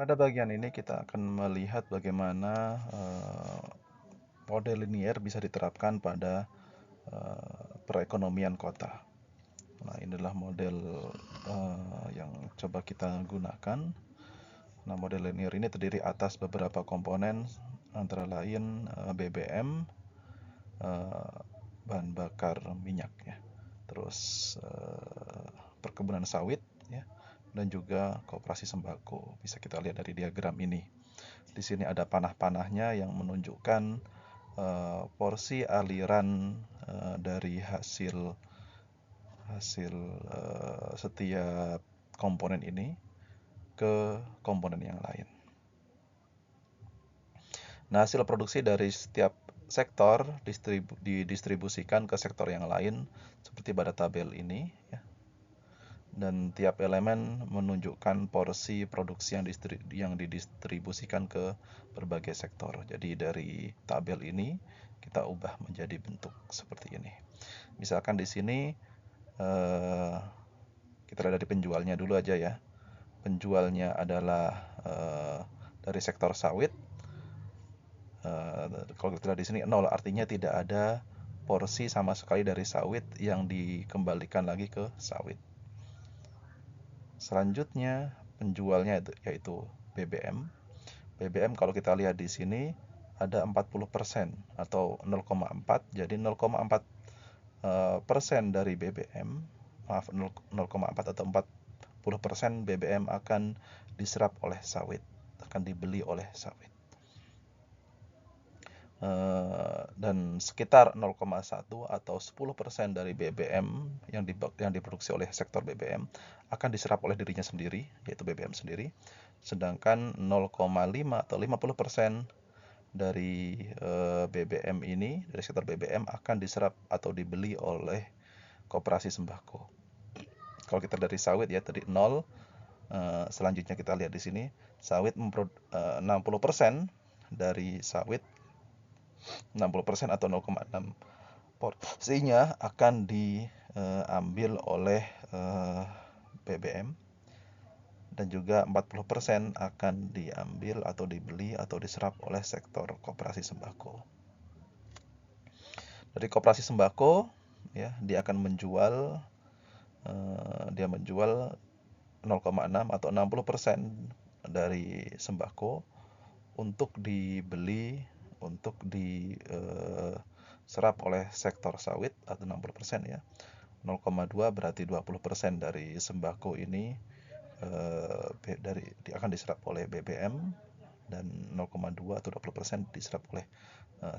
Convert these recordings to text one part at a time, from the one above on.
Pada bagian ini kita akan melihat bagaimana model linier bisa diterapkan pada perekonomian kota. Nah, inilah model yang coba kita gunakan. Nah, model linier ini terdiri atas beberapa komponen, antara lain BBM, bahan bakar minyak, ya, terus perkebunan sawit, ya, dan juga koperasi sembako. Bisa kita lihat dari diagram ini. Di sini ada panah-panahnya yang menunjukkan porsi aliran dari hasil setiap komponen ini ke komponen yang lain. Nah, hasil produksi dari setiap sektor didistribusikan ke sektor yang lain seperti pada tabel ini, ya. Dan tiap elemen menunjukkan porsi produksi yang didistribusikan ke berbagai sektor. Jadi dari tabel ini kita ubah menjadi bentuk seperti ini. Misalkan di sini kita lihat dari penjualnya dulu aja, ya. Penjualnya adalah dari sektor sawit. Kalau kita lihat di sini 0, artinya tidak ada porsi sama sekali dari sawit yang dikembalikan lagi ke sawit. Selanjutnya penjualnya yaitu BBM. BBM kalau kita lihat di sini ada 40% atau 0,4. Jadi 0,4% dari BBM, maaf, 0,4 atau 40% BBM akan diserap oleh sawit, akan dibeli oleh sawit. Dan sekitar 0,1 atau 10% dari BBM yang diproduksi oleh sektor BBM akan diserap oleh dirinya sendiri, yaitu BBM sendiri. Sedangkan 0,5 atau 50% dari BBM ini, dari sektor BBM, akan diserap atau dibeli oleh koperasi sembako. Kalau kita dari sawit, ya, tadi 0. Selanjutnya kita lihat di sini, sawit 60% dari sawit, 60% atau 0,6 porsinya akan diambil oleh BBM, dan juga 40% akan diambil atau dibeli atau diserap oleh sektor koperasi sembako. Dari koperasi sembako, ya, dia akan menjual 0,6 atau 60% dari sembako untuk dibeli, untuk diserap oleh sektor sawit atau 60%, ya. 0,2 berarti 20% dari sembako ini akan diserap oleh BBM, dan 0,2 atau 20% diserap oleh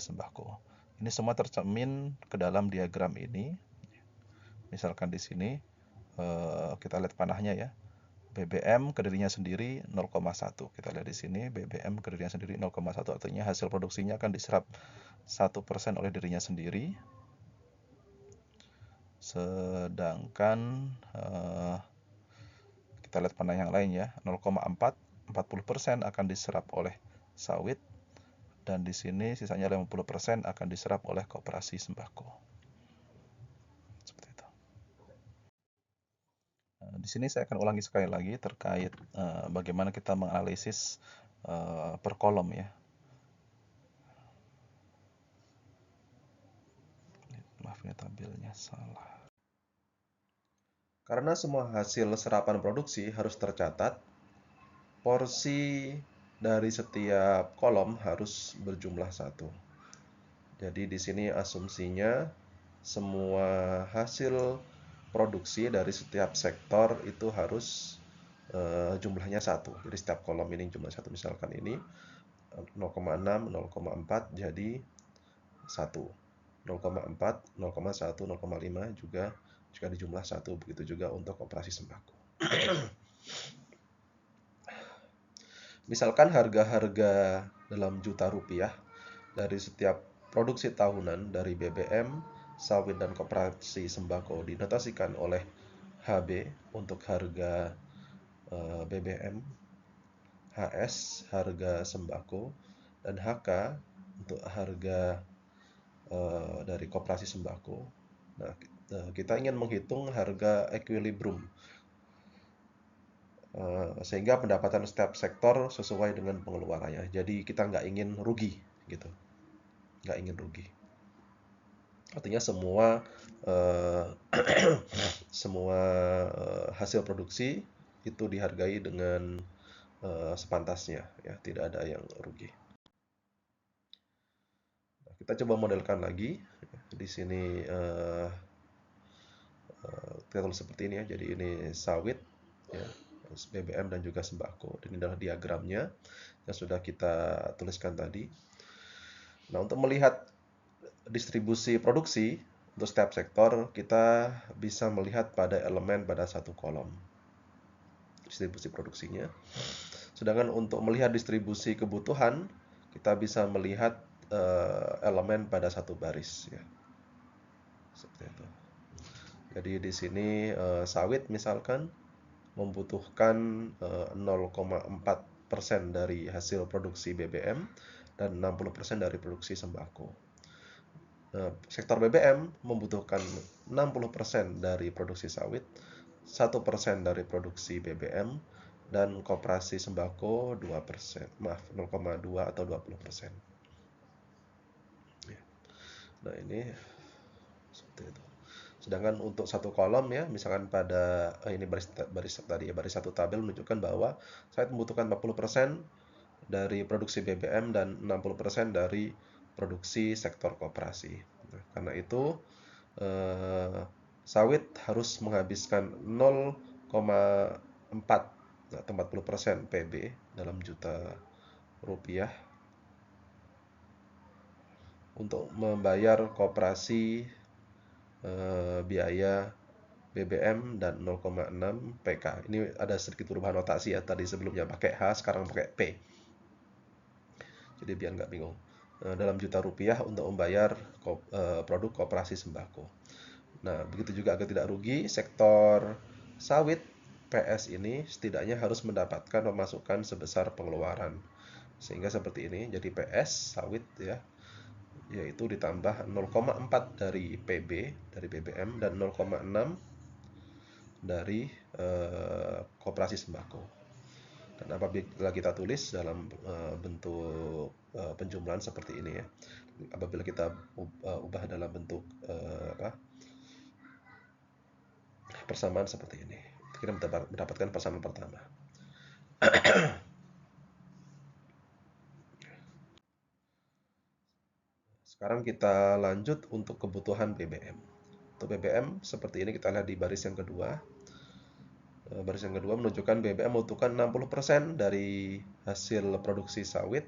sembako. Ini semua tercermin ke dalam diagram ini. Misalkan di sini kita lihat panahnya, ya. BBM ke dirinya sendiri 0,1. Kita lihat di sini BBM ke dirinya sendiri 0,1, artinya hasil produksinya akan diserap 1% oleh dirinya sendiri. Sedangkan kita lihat panah yang lain, ya, 0,4, 40% akan diserap oleh sawit, dan di sini sisanya 50% akan diserap oleh koperasi sembako. Seperti itu. Di sini saya akan ulangi sekali lagi terkait bagaimana kita menganalisis per kolom, ya. Maaf ya, tabelnya salah. Karena semua hasil serapan produksi harus tercatat, porsi dari setiap kolom harus berjumlah 1. Jadi di sini asumsinya semua hasil produksi dari setiap sektor itu harus jumlahnya 1. Jadi setiap kolom ini jumlah 1. Misalkan ini 0,6, 0,4 jadi 1. 0,4, 0,1, 0,5 juga dijumlah 1. Begitu juga untuk operasi sembako. Misalkan harga-harga dalam juta rupiah dari setiap produksi tahunan dari BBM, sawit, dan koperasi sembako dinotasikan oleh HB untuk harga BBM, HS harga sembako, dan HK untuk harga dari koperasi sembako. Nah, kita ingin menghitung harga equilibrium sehingga pendapatan setiap sektor sesuai dengan pengeluarannya. Jadi kita nggak ingin rugi gitu, nggak ingin rugi. Artinya semua eh, semua hasil produksi itu dihargai dengan sepantasnya, ya tidak ada yang rugi. Nah, kita coba modelkan lagi. Di sini kita tulis seperti ini ya. Jadi ini sawit, ya, BBM dan juga sembako. Dan ini adalah diagramnya yang sudah kita tuliskan tadi. Nah, untuk melihat distribusi produksi untuk setiap sektor, kita bisa melihat pada elemen pada satu kolom distribusi produksinya. Sedangkan untuk melihat distribusi kebutuhan, kita bisa melihat elemen pada satu baris, ya. Seperti itu. Jadi di sini sawit misalkan membutuhkan 0,4% dari hasil produksi BBM dan 60% dari produksi sembako. Sektor BBM membutuhkan 60% dari produksi sawit, 1% dari produksi BBM, dan koperasi sembako 2%, maaf 0,2 atau 20%. Nah ini seperti itu. Sedangkan untuk satu kolom ya, misalkan pada ini baris tadi ya, baris satu tabel menunjukkan bahwa saya membutuhkan 40% dari produksi BBM dan 60% dari produksi sektor koperasi. Nah, karena itu sawit harus menghabiskan 0,4 atau 40% PB dalam juta rupiah untuk membayar koperasi biaya BBM dan 0,6 PK. Ini ada sedikit perubahan notasi ya. Tadi sebelumnya pakai H, sekarang pakai P. Jadi biar nggak bingung. Dalam juta rupiah untuk membayar produk koperasi sembako. Nah, begitu juga agar tidak rugi, sektor sawit PS ini setidaknya harus mendapatkan pemasukan sebesar pengeluaran. Sehingga seperti ini, jadi PS sawit ya, yaitu ditambah 0,4 dari PB, dari BBM, dan 0,6 dari koperasi sembako. Dan apabila kita tulis dalam bentuk penjumlahan seperti ini ya, apabila kita ubah dalam bentuk persamaan seperti ini, kita mendapatkan persamaan pertama. Sekarang kita lanjut untuk kebutuhan BBM. Untuk BBM seperti ini kita lihat di baris yang kedua. Baris yang kedua menunjukkan BBM membutuhkan 60% dari hasil produksi sawit,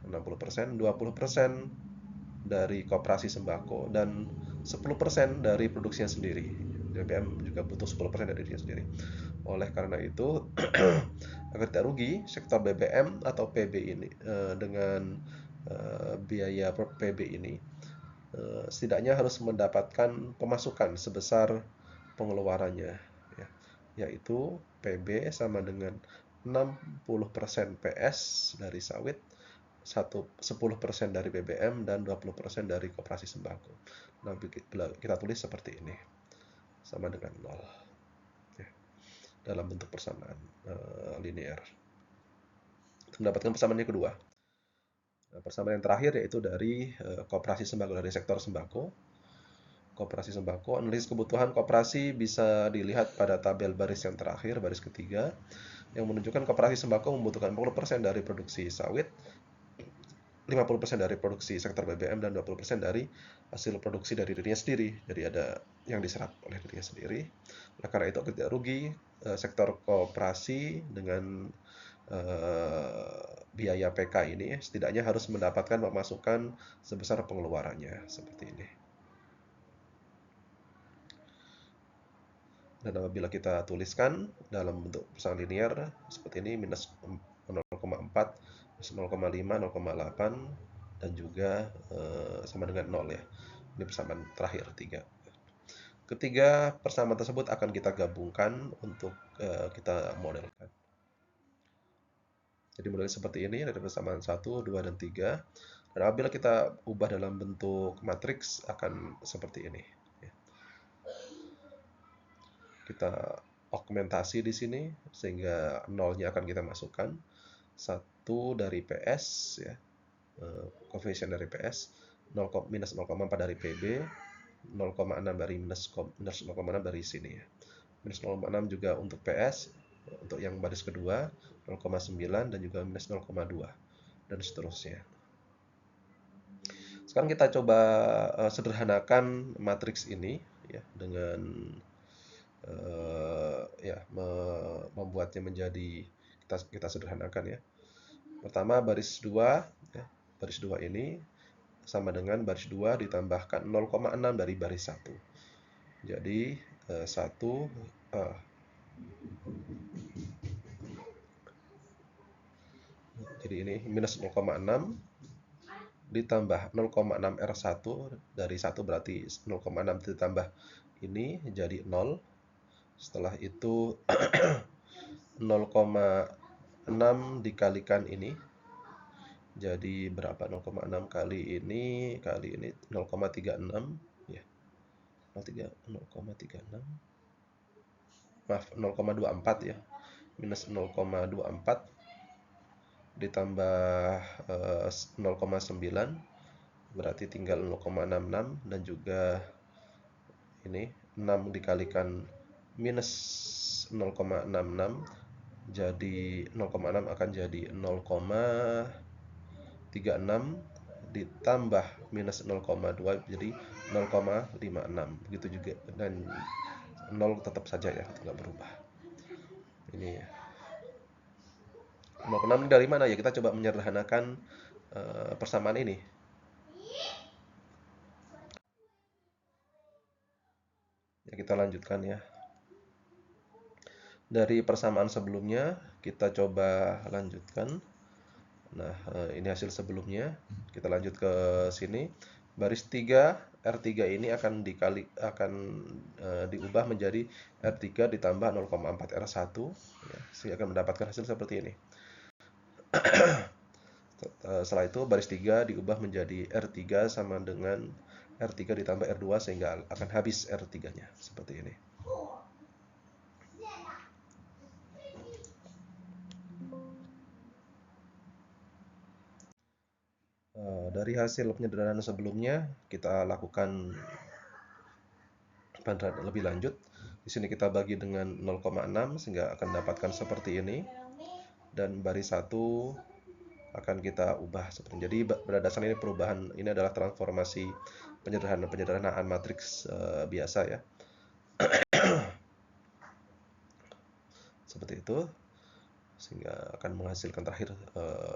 60%, 20% dari koperasi sembako, dan 10% dari produksinya sendiri. BBM juga butuh 10% dari dirinya sendiri. Oleh karena itu, agar tidak rugi, sektor BBM atau PB ini dengan biaya PB ini setidaknya harus mendapatkan pemasukan sebesar pengeluarannya, ya, yaitu PB sama dengan 60% PS dari sawit, 10% dari BBM, dan 20% dari koperasi sembako. Nah, kita tulis seperti ini, sama dengan 0, ya, dalam bentuk persamaan linear. Mendapatkan persamaan yang kedua. Persamaan yang terakhir yaitu dari koperasi sembako, dari sektor sembako. Koperasi sembako, analisis kebutuhan koperasi bisa dilihat pada tabel baris yang terakhir, baris ketiga, yang menunjukkan koperasi sembako membutuhkan 40% dari produksi sawit, 50% dari produksi sektor BBM, dan 20% dari hasil produksi dari dirinya sendiri. Jadi ada yang diserap oleh dirinya sendiri. Nah, karena itu tidak rugi, sektor koperasi dengan biaya PK ini setidaknya harus mendapatkan pemasukan sebesar pengeluarannya, seperti ini. Dan apabila kita tuliskan dalam bentuk persamaan linear seperti ini, minus 0,4, 0,5, 0,8, dan juga sama dengan 0 ya. Ini persamaan terakhir 3. Ketiga persamaan tersebut akan kita gabungkan untuk kita modelkan. Jadi modelnya seperti ini, ada persamaan 1, 2, dan 3. Dan apabila kita ubah dalam bentuk matriks akan seperti ini. Kita augmentasi di sini, sehingga nolnya akan kita masukkan. 1 dari PS, ya, koefisien dari PS, minus 0,4 dari PB, 0,6 dari minus 0,6 dari sini, ya. Minus 0,6 juga untuk PS, untuk yang baris kedua, 0,9 dan juga minus 0,2 dan seterusnya. Sekarang kita coba sederhanakan matriks ini, ya, dengan ya, membuatnya menjadi, kita sederhanakan, ya. Pertama, baris 2, ya, baris 2 ini sama dengan baris 2 ditambahkan 0,6 dari baris 1. Jadi 1 jadi ini minus 0,6 ditambah 0,6 R1 dari 1 berarti 0,6 ditambah ini jadi 0. Setelah itu 0,6 dikalikan ini jadi berapa? 0,6 kali ini 0,36, ya. 0,36. Maaf, 0,24, ya. Minus 0,24 ditambah 0,9 berarti tinggal 0,66 dan juga ini 6 dikalikan minus 0,66 jadi 0,6 akan jadi 0,36 ditambah minus 0,2 jadi 0,56, begitu juga, dan 0 tetap saja, ya, tidak berubah. Ini, ya. 0,6 dari mana, ya? Kita coba menyederhanakan persamaan ini. Ya, kita lanjutkan, ya. Dari persamaan sebelumnya kita coba lanjutkan. Nah, ini hasil sebelumnya. Kita lanjut ke sini. Baris 3 R3 ini akan diubah menjadi R3 ditambah 0,4 R1, ya, sehingga akan mendapatkan hasil seperti ini. Setelah itu baris 3 diubah menjadi R3 sama dengan R3 ditambah R2 sehingga akan habis R3-nya seperti ini. Dari hasil penyederhanaan sebelumnya kita lakukan penyederhanaan lebih lanjut. Di sini kita bagi dengan 0,6 sehingga akan mendapatkan seperti ini. Dan baris 1 akan kita ubah seperti ini. Jadi berdasarkan ini perubahan, ini adalah transformasi penyederhanaan matriks biasa, ya. Seperti itu, sehingga akan menghasilkan terakhir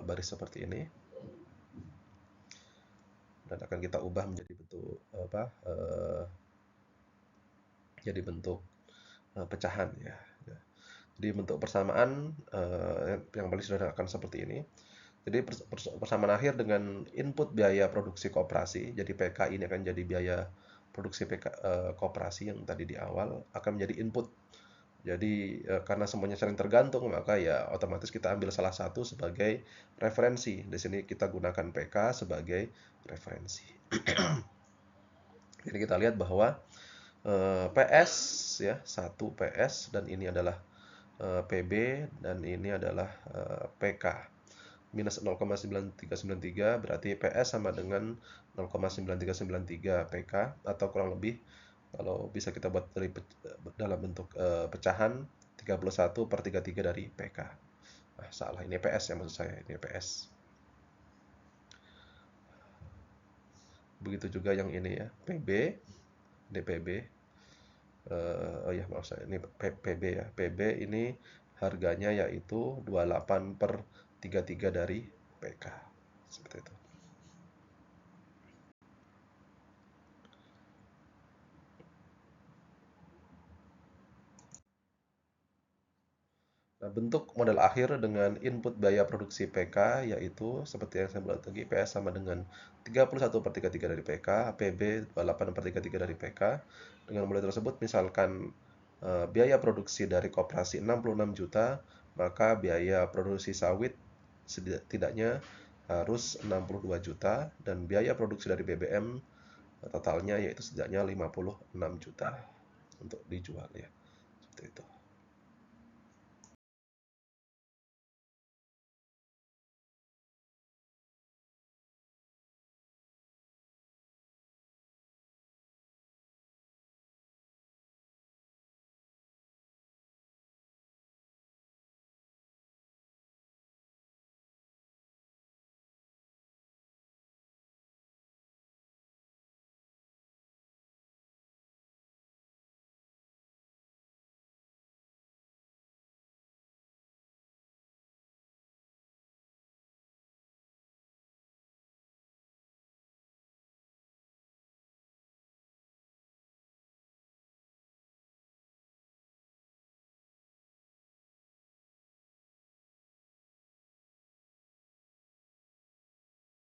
baris seperti ini. Dan akan kita ubah menjadi bentuk jadi bentuk pecahan, ya. Jadi bentuk persamaan yang paling sederhana akan seperti ini. Jadi persamaan akhir dengan input biaya produksi koperasi. Jadi PK ini akan jadi biaya produksi koperasi yang tadi di awal akan menjadi input. Jadi karena semuanya saling tergantung, maka ya otomatis kita ambil salah satu sebagai referensi. Di sini kita gunakan PK sebagai referensi. Jadi kita lihat bahwa PS, ya, 1 PS dan ini adalah PB dan ini adalah PK. Minus 0,9393 berarti PS sama dengan 0,9393 PK, atau kurang lebih kalau bisa kita buat dalam bentuk pecahan 31/33 dari PK. Nah, salah, ini PS, ya, maksud saya ini PS. Begitu juga yang ini, ya, PB, DPB. Oh ya, maaf saya, ini PB, ya. PB ini harganya yaitu 28/33 dari PK. Seperti itu. Nah, bentuk model akhir dengan input biaya produksi PK yaitu seperti yang saya buat tadi, PS sama dengan 31/33 dari PK, PB 28/33 dari PK. Dengan model tersebut, misalkan biaya produksi dari koperasi 66 juta, maka biaya produksi sawit setidaknya harus 62 juta, dan biaya produksi dari BBM totalnya yaitu setidaknya 56 juta untuk dijual, ya. Seperti itu.